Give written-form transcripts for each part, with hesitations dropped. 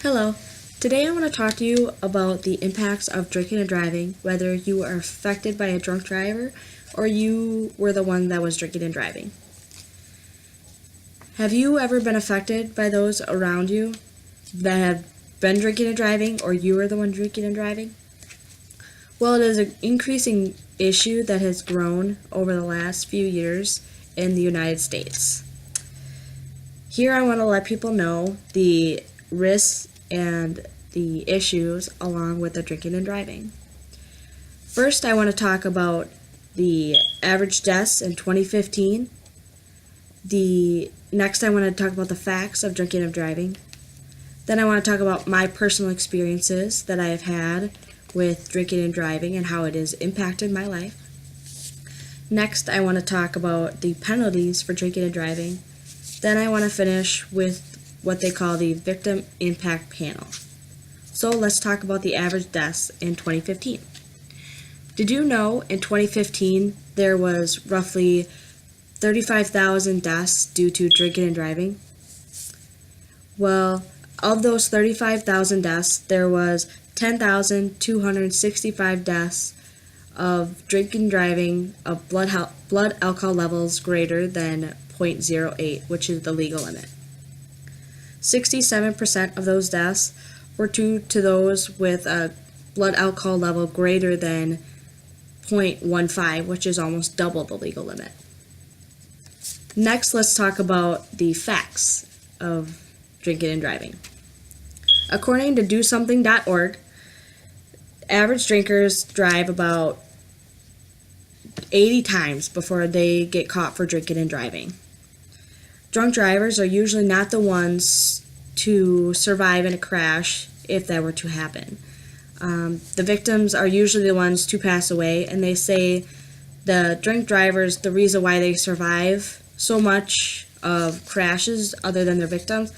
Hello. Today I want to talk to you about the impacts of drinking and driving, whether you are affected by a drunk driver or you were the one that was drinking and driving. Have you ever been affected by those around you that have been drinking and driving, or you were the one drinking and driving? Well, it is an increasing issue that has grown over the last few years in the United States. Here I want to let people know the risks and the issues along with the drinking and driving. First, I want to talk about the average deaths in 2015. Next, I want to talk about the facts of drinking and driving. Then I want to talk about my personal experiences that I have had with drinking and driving and how it has impacted my life. Next, I want to talk about the penalties for drinking and driving. Then I want to finish with what they call the victim impact panel. So let's talk about the average deaths in 2015. Did you know in 2015 there was roughly 35,000 deaths due to drinking and driving? Well, of those 35,000 deaths, there was 10,265 deaths of drinking and driving of blood alcohol levels greater than 0.08, which is the legal limit. 67% of those deaths were due to those with a blood alcohol level greater than 0.15, which is almost double the legal limit. Next, let's talk about the facts of drinking and driving. According to DoSomething.org, average drinkers drive about 80 times before they get caught for drinking and driving. Drunk drivers are usually not the ones to survive in a crash if that were to happen. The victims are usually the ones to pass away, and they say the drunk drivers, the reason why they survive so much of crashes other than their victims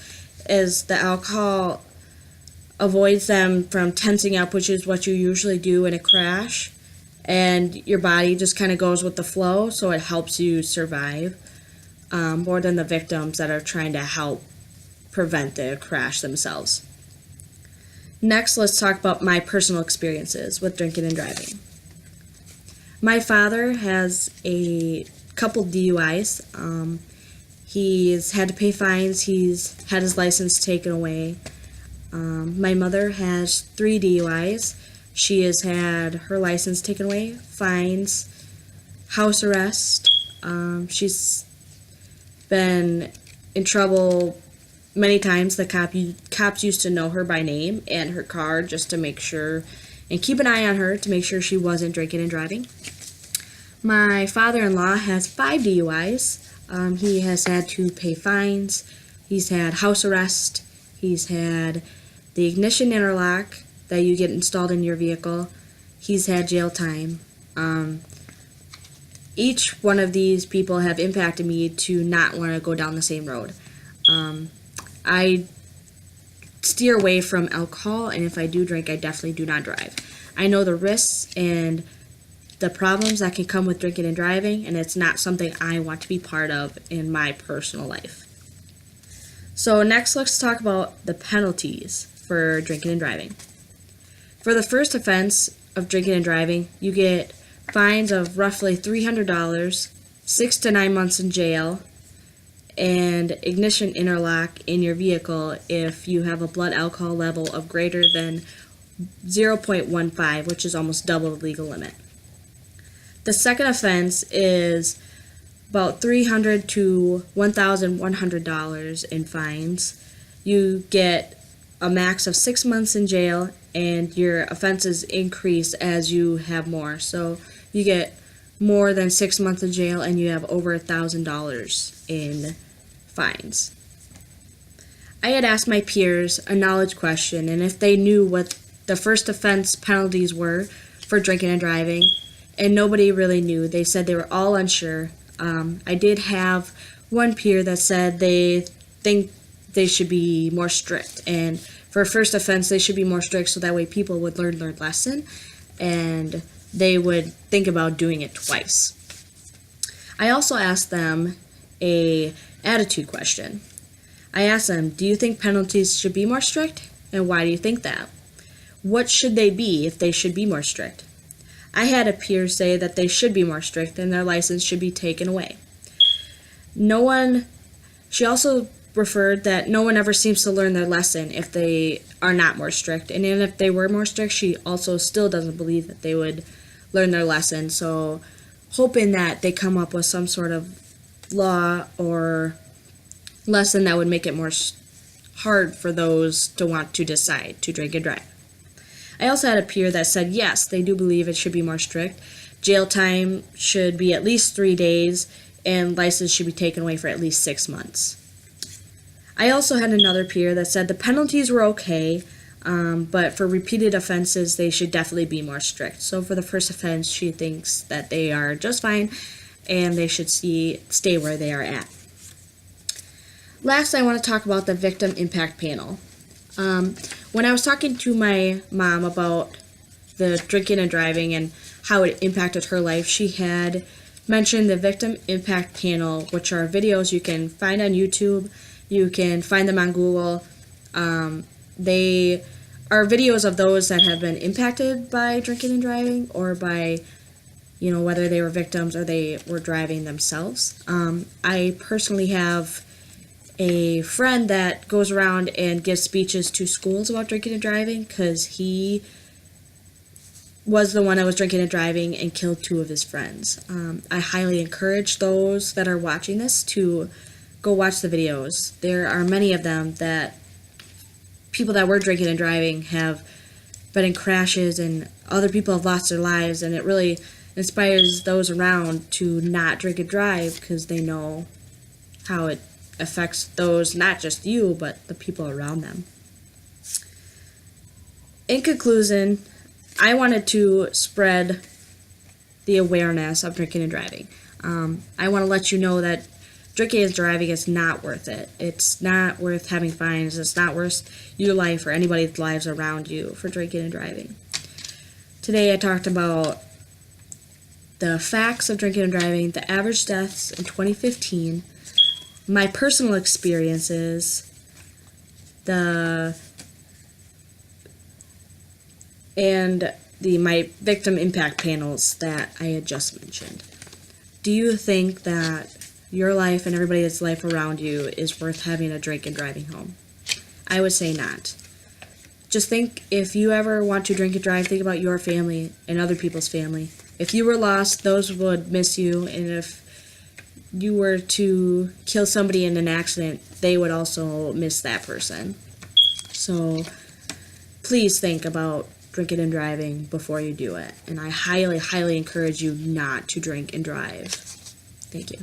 is the alcohol avoids them from tensing up, which is what you usually do in a crash, and your body just kind of goes with the flow, so it helps you survive. More than the victims that are trying to help prevent the crash themselves. Next, let's talk about my personal experiences with drinking and driving. My father has a couple DUIs. He's had to pay fines. He's had his license taken away. My mother has 3 DUIs. She has had her license taken away, fines, house arrest. She's been in trouble many times. The cops used to know her by name and her car just to make sure and keep an eye on her to make sure she wasn't drinking and driving. My father-in-law has 5 DUIs. He has had to pay fines. He's had house arrest. He's had the ignition interlock that you get installed in your vehicle. He's had jail time. Each one of these people have impacted me to not want to go down the same road. I steer away from alcohol, and if I do drink, I definitely do not drive. I know the risks and the problems that can come with drinking and driving, and it's not something I want to be part of in my personal life. So next, let's talk about the penalties for drinking and driving. For the first offense of drinking and driving, you get fines of roughly $300, 6 to 9 months in jail, and ignition interlock in your vehicle if you have a blood alcohol level of greater than 0.15, which is almost double the legal limit. The second offense is about $300 to $1,100 in fines. You get a max of 6 months in jail, and your offenses increase as you have more. So you get more than 6 months in jail, and you have over $1,000 in fines. I had asked my peers a knowledge question, and if they knew what the first offense penalties were for drinking and driving, and nobody really knew. They said they were all unsure. I did have one peer that said they think they should be more strict, and for a first offense they should be more strict so that way people would learn their lesson and they would think about doing it twice. I also asked them a attitude question. I asked them, do you think penalties should be more strict? And why do you think that? What should they be if they should be more strict? I had a peer say that they should be more strict and their license should be taken away. She also referred that no one ever seems to learn their lesson if they are not more strict. And even if they were more strict, she also still doesn't believe that they would learn their lesson. So hoping that they come up with some sort of law or lesson that would make it more hard for those to want to decide to drink and drive. I also had a peer that said yes, they do believe it should be more strict. Jail time should be at least 3 days, and license should be taken away for at least 6 months. I also had another peer that said the penalties were okay, but for repeated offenses, they should definitely be more strict. So for the first offense, she thinks that they are just fine, and they should stay where they are at. Last, I want to talk about the victim impact panel. When I was talking to my mom about the drinking and driving and how it impacted her life, she had mentioned the victim impact panel, which are videos you can find on YouTube. You can find them on Google. They are videos of those that have been impacted by drinking and driving, or by, whether they were victims or they were driving themselves. I personally have a friend that goes around and gives speeches to schools about drinking and driving because he was the one that was drinking and driving and killed 2 of his friends. I highly encourage those that are watching this to go watch the videos. There are many of them that people that were drinking and driving have been in crashes and other people have lost their lives, and it really inspires those around to not drink and drive because they know how it affects those, not just you, but the people around them. In conclusion, I wanted to spread the awareness of drinking and driving. I want to let you know that drinking and driving is not worth it. It's not worth having fines. It's not worth your life or anybody's lives around you for drinking and driving. Today I talked about the facts of drinking and driving, the average deaths in 2015, my personal experiences, my victim impact panels that I had just mentioned. Do you think that your life and everybody's life around you is worth having a drink and driving home? I would say not. Just think, if you ever want to drink and drive, think about your family and other people's family. If you were lost, those would miss you, and if you were to kill somebody in an accident, they would also miss that person. So please think about drinking and driving before you do it. And I highly, highly encourage you not to drink and drive. Thank you.